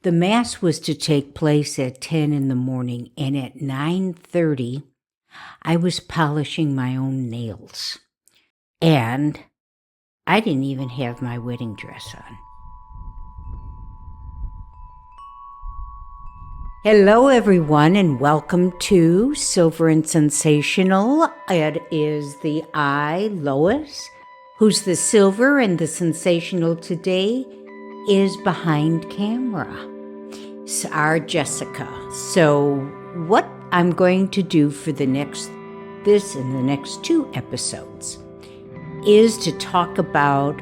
The Mass was to take place at 10 in the morning, and at 9:30, I was polishing my own nails. And I didn't even have my wedding dress on. Hello, everyone, and welcome to Silver and Sensational. It is the Lois, who's the silver, and the sensational today is behind camera. It's our Jessica. So what I'm going to do for the next two episodes is to talk about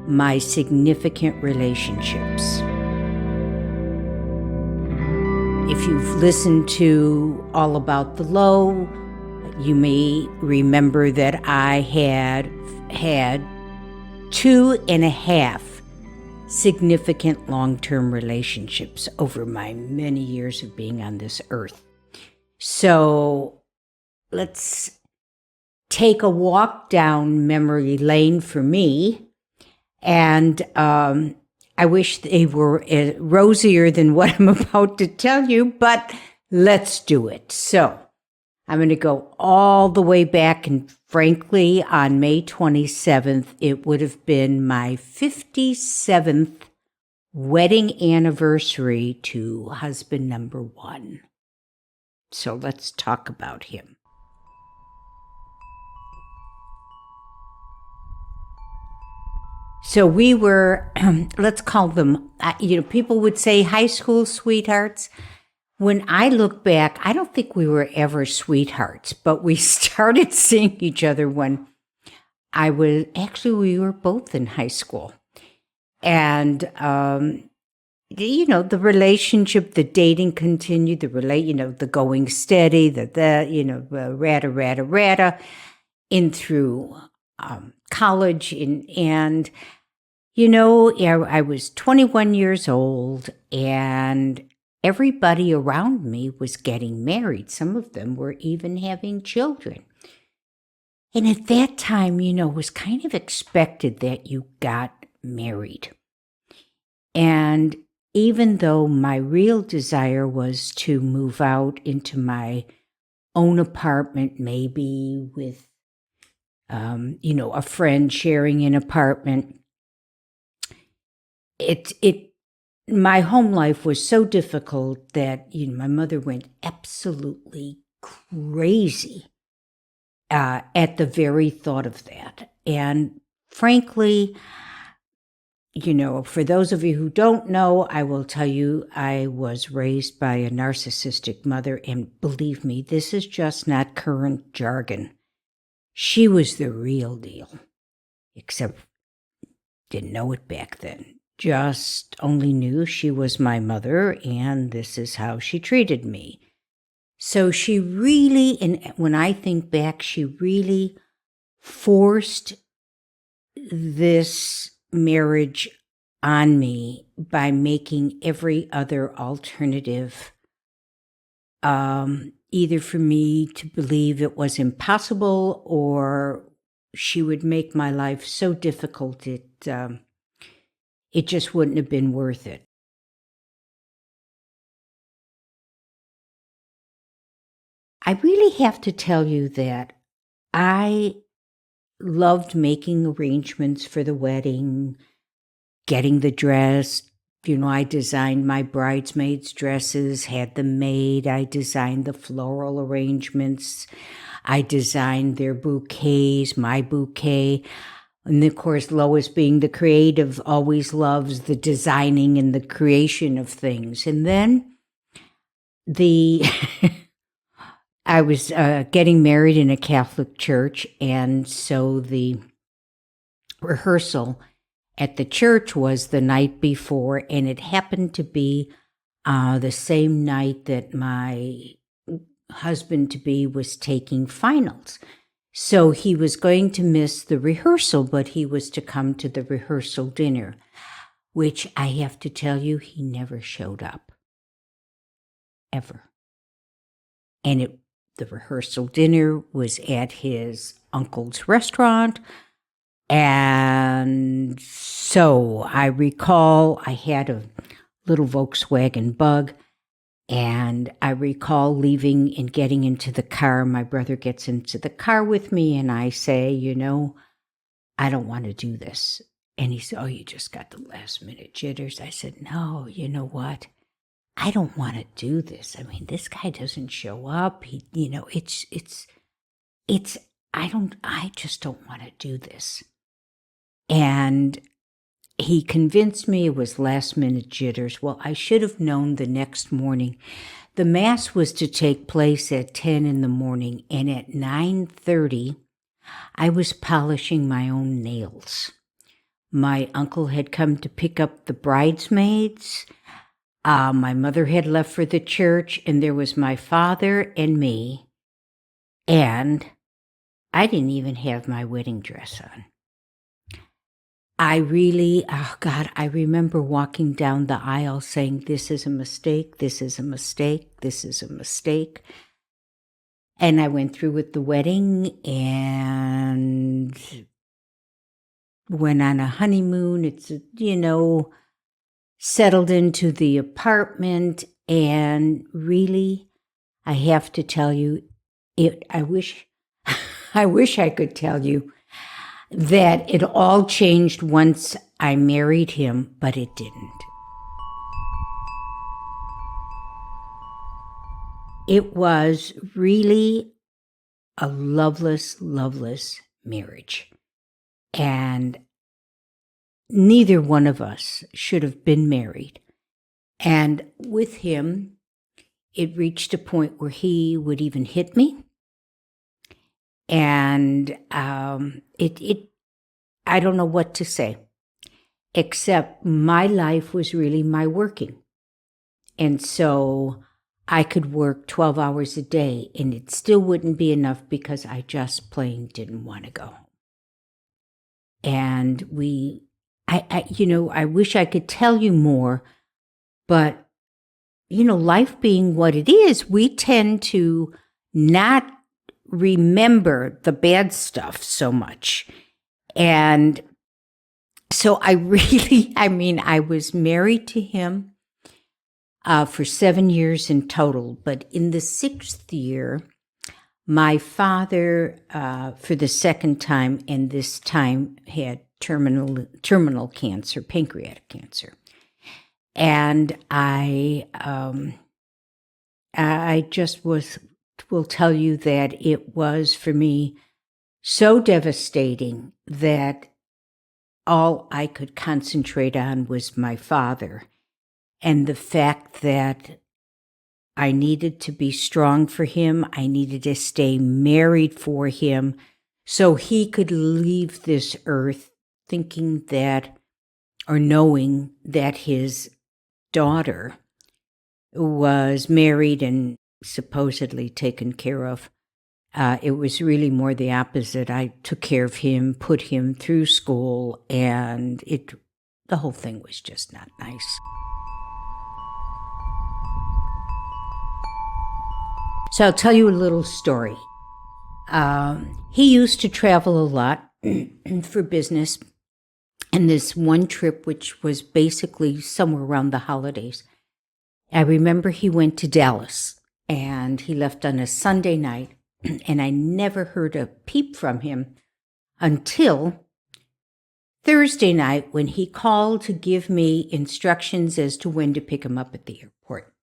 my significant relationships. If you've listened to All About the Low, you may remember that I had 2.5 significant long-term relationships over my many years of being on this earth. So let's take a walk down memory lane for me, and I wish they were rosier than what I'm about to tell you, but let's do it. So I'm going to go all the way back, and frankly, on May 27th, it would have been my 57th wedding anniversary to husband number 1. So let's talk about him. So we were, let's call them, people would say high school sweethearts. When I look back, I don't think we were ever sweethearts, but we started seeing each other when we were both in high school. And, the relationship, the dating continued, the going steady, rata, in through college. And I was 21 years old, and everybody around me was getting married. Some of them were even having children. And at that time, it was kind of expected that you got married. And even though my real desire was to move out into my own apartment, maybe with, a friend sharing an apartment, my home life was so difficult that, my mother went absolutely crazy at the very thought of that. And frankly, for those of you who don't know, I will tell you, I was raised by a narcissistic mother, and believe me, this is just not current jargon. She was the real deal, except didn't know it back then. Just only knew she was my mother, and this is how she treated me. So she really, and when I think back, she really forced this marriage on me by making every other alternative, either for me to believe it was impossible, or she would make my life so difficult it just wouldn't have been worth it. I really have to tell you that I loved making arrangements for the wedding, getting the dress. I designed my bridesmaids' dresses, had them made. I designed the floral arrangements. I designed their bouquets, my bouquet. And of course, Lois, being the creative, always loves the designing and the creation of things. And then I was getting married in a Catholic church, and so the rehearsal at the church was the night before, and it happened to be the same night that my husband-to-be was taking finals. So he was going to miss the rehearsal, but he was to come to the rehearsal dinner, which I have to tell you, he never showed up. Ever. And the rehearsal dinner was at his uncle's restaurant. And so I recall I had a little Volkswagen Bug. And I recall leaving and getting into the car. My brother gets into the car with me, and I say, I don't want to do this. And he said, oh, you just got the last minute jitters. I said, no, you know what? I don't want to do this. I mean, this guy doesn't show up. I just don't want to do this. And he convinced me it was last minute jitters. Well, I should have known the next morning. The mass was to take place at 10 in the morning, and at 9:30, I was polishing my own nails. My uncle had come to pick up the bridesmaids. My mother had left for the church, and there was my father and me, and I didn't even have my wedding dress on. I remember walking down the aisle saying, this is a mistake, this is a mistake, this is a mistake. And I went through with the wedding and went on a honeymoon. It's, settled into the apartment. And really, I have to tell you, I wish I could tell you that it all changed once I married him, but it didn't. It was really a loveless, loveless marriage. And neither one of us should have been married. And with him, it reached a point where he would even hit me. And I don't know what to say, except my life was really my working. And so I could work 12 hours a day, and it still wouldn't be enough because I just plain didn't want to go home. And I wish I could tell you more, but, life being what it is, we tend to not remember the bad stuff so much. And so I was married to him for 7 years in total. But in the 6th year, my father, for the second time, and this time had terminal cancer, pancreatic cancer. And I just will tell you that it was for me so devastating that all I could concentrate on was my father and the fact that I needed to be strong for him. I needed to stay married for him so he could leave this earth thinking that, or knowing that his daughter was married and supposedly taken care of. It was really more the opposite. I took care of him, put him through school, and the whole thing was just not nice. So I'll tell you a little story. He used to travel a lot for business, and this one trip, which was basically somewhere around the holidays, I remember he went to Dallas, and he left on a Sunday night, and I never heard a peep from him until Thursday night when he called to give me instructions as to when to pick him up at the airport.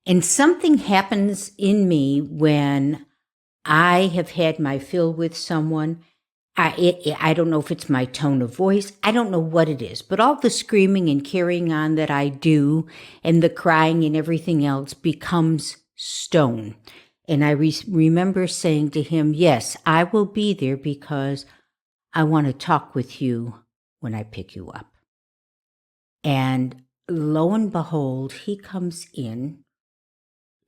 And something happens in me when I have had my fill with someone. I don't know if it's my tone of voice. I don't know what it is, but all the screaming and carrying on that I do and the crying and everything else becomes stone. And I remember saying to him, yes, I will be there because I want to talk with you when I pick you up. And lo and behold, he comes into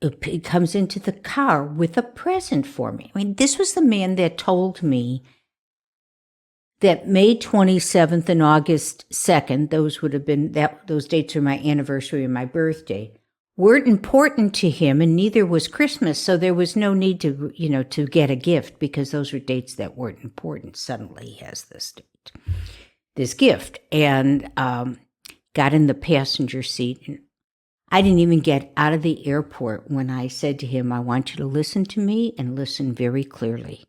the car with a present for me. I mean, this was the man that told me that May 27th and August 2nd, those dates are my anniversary and my birthday, weren't important to him, and neither was Christmas. So there was no need to get a gift because those were dates that weren't important. Suddenly he has this gift. And got in the passenger seat, and I didn't even get out of the airport when I said to him, I want you to listen to me and listen very clearly.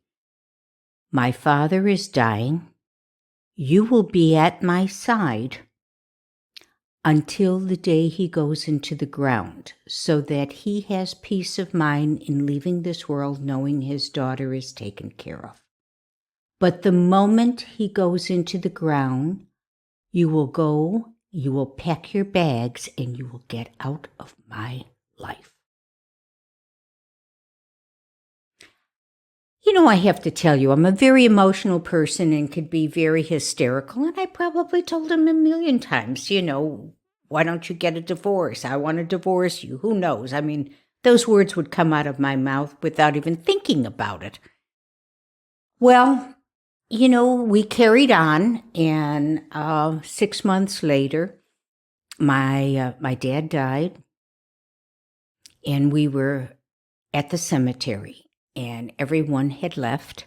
My father is dying. You will be at my side until the day he goes into the ground, so that he has peace of mind in leaving this world knowing his daughter is taken care of. But the moment he goes into the ground, you will pack your bags, and you will get out of my life. I have to tell you, I'm a very emotional person and could be very hysterical. And I probably told him a million times, why don't you get a divorce? I want to divorce you. Who knows? I mean, those words would come out of my mouth without even thinking about it. Well, we carried on, and 6 months later, my dad died, and we were at the cemetery. And everyone had left,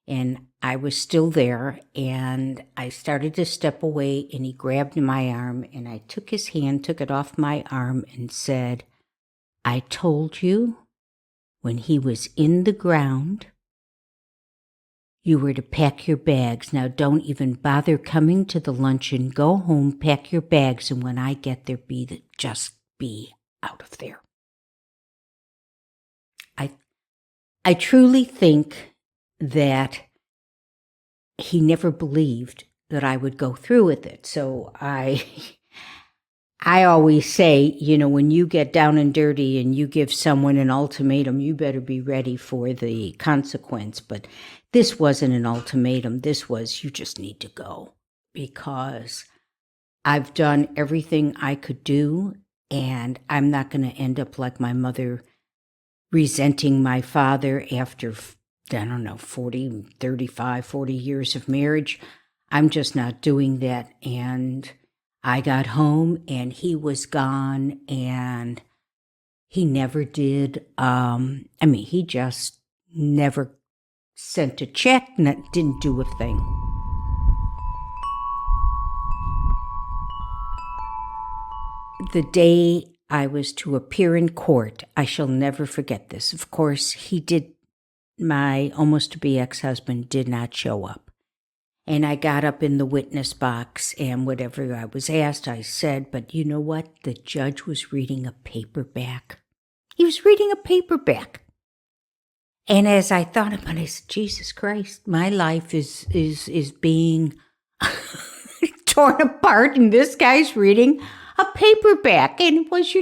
and I was still there, and I started to step away, and he grabbed my arm, and I took his hand, took it off my arm, and said, I told you when he was in the ground, you were to pack your bags. Now don't even bother coming to the luncheon. Go home, pack your bags, and when I get there, just be out of there. I truly think that he never believed that I would go through with it. So I always say, when you get down and dirty and you give someone an ultimatum, you better be ready for the consequence. But this wasn't an ultimatum. This was, you just need to go, because I've done everything I could do, and I'm not going to end up like my mother, resenting my father after, 40 years of marriage. I'm just not doing that. And I got home, and he was gone, and he never did. He just never sent a check, didn't do a thing. The day I was to appear in court, I shall never forget this. Of course, my almost-to-be ex-husband did not show up. And I got up in the witness box, and whatever I was asked, I said, but you know what? The judge was reading a paperback. He was reading a paperback. And as I thought about it, I said, Jesus Christ, my life is being torn apart, and this guy's reading a paperback. And it was,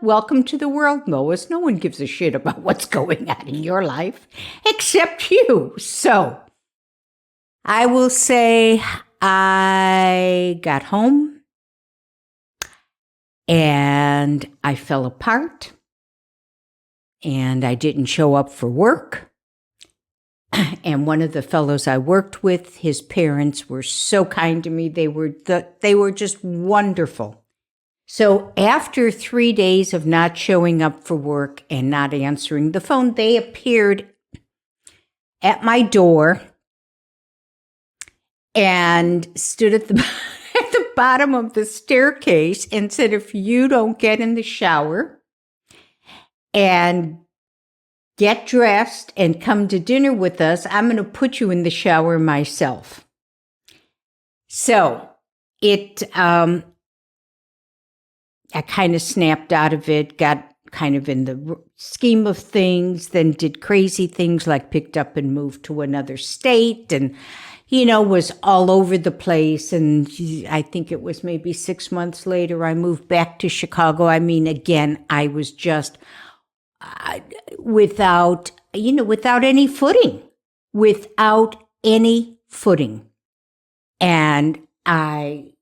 welcome to the world, Lois. No one gives a shit about what's going on in your life except you. So I will say I got home, and I fell apart, and I didn't show up for work. And one of the fellows I worked with, his parents were so kind to me. They were just wonderful. So after 3 days of not showing up for work and not answering the phone, they appeared at my door and stood at the bottom of the staircase and said, if you don't get in the shower and get dressed and come to dinner with us, I'm going to put you in the shower myself. So I kind of snapped out of it, got kind of in the scheme of things, then did crazy things like picked up and moved to another state and, was all over the place. And I think it was maybe 6 months later, I moved back to Chicago. Again, I was just without any footing, And I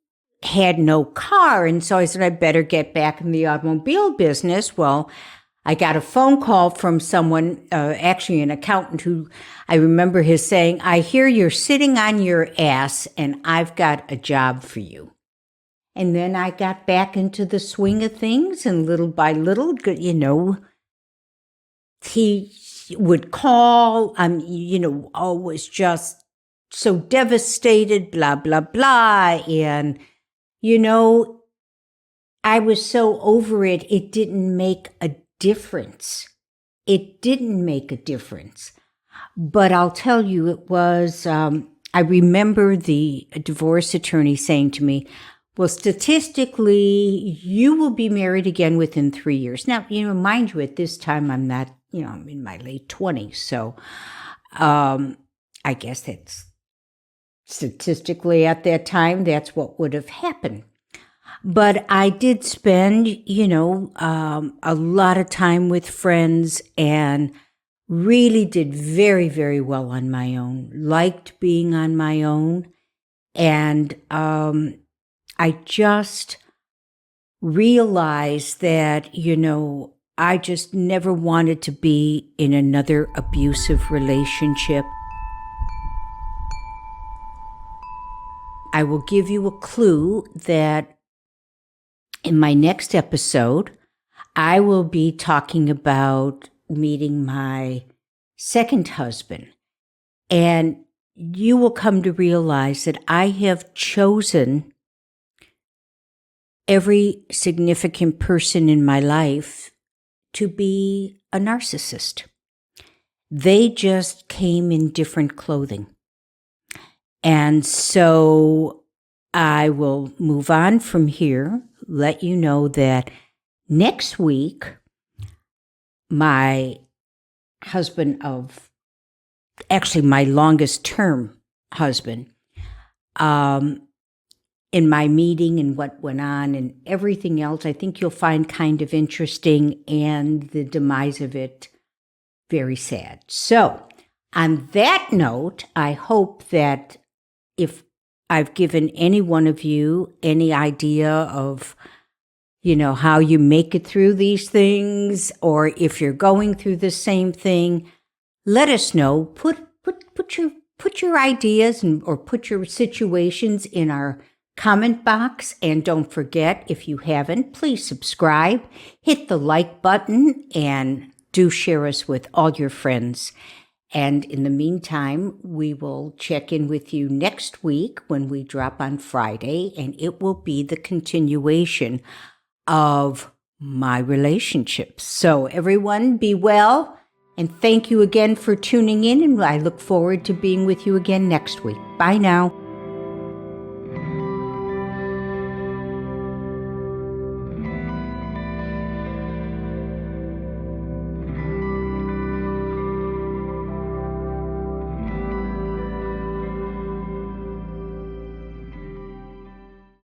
had no car. And so I said, I better get back in the automobile business. Well, I got a phone call from someone, actually an accountant, who I remember his saying, I hear you're sitting on your ass and I've got a job for you. And then I got back into the swing of things, and little by little, he would call, always just so devastated, blah, blah, blah. And, I was so over it, it didn't make a difference. It didn't make a difference. But I'll tell you, it was, I remember the divorce attorney saying to me, well, statistically, you will be married again within 3 years. Now, mind you, at this time, I'm not, I'm in my late 20s. So I guess that's statistically at that time, that's what would have happened. But I did spend, a lot of time with friends and really did very, very well on my own, liked being on my own. And I just realized that, I just never wanted to be in another abusive relationship. I will give you a clue that in my next episode, I will be talking about meeting my second husband. And you will come to realize that I have chosen every significant person in my life to be a narcissist. They just came in different clothing. And so I will move on from here, let you know that next week, my husband actually my longest term husband, in my meeting and what went on and everything else, I think you'll find kind of interesting, and the demise of it very sad. So on that note, I hope that if I've given any one of you any idea of, how you make it through these things, or if you're going through the same thing, let us know. Put your ideas or put your situations in our comment box. And don't forget, if you haven't, please subscribe, hit the like button, and do share us with all your friends. And in the meantime, we will check in with you next week when we drop on Friday, and it will be the continuation of my relationships. So everyone, be well, and thank you again for tuning in, and I look forward to being with you again next week. Bye now.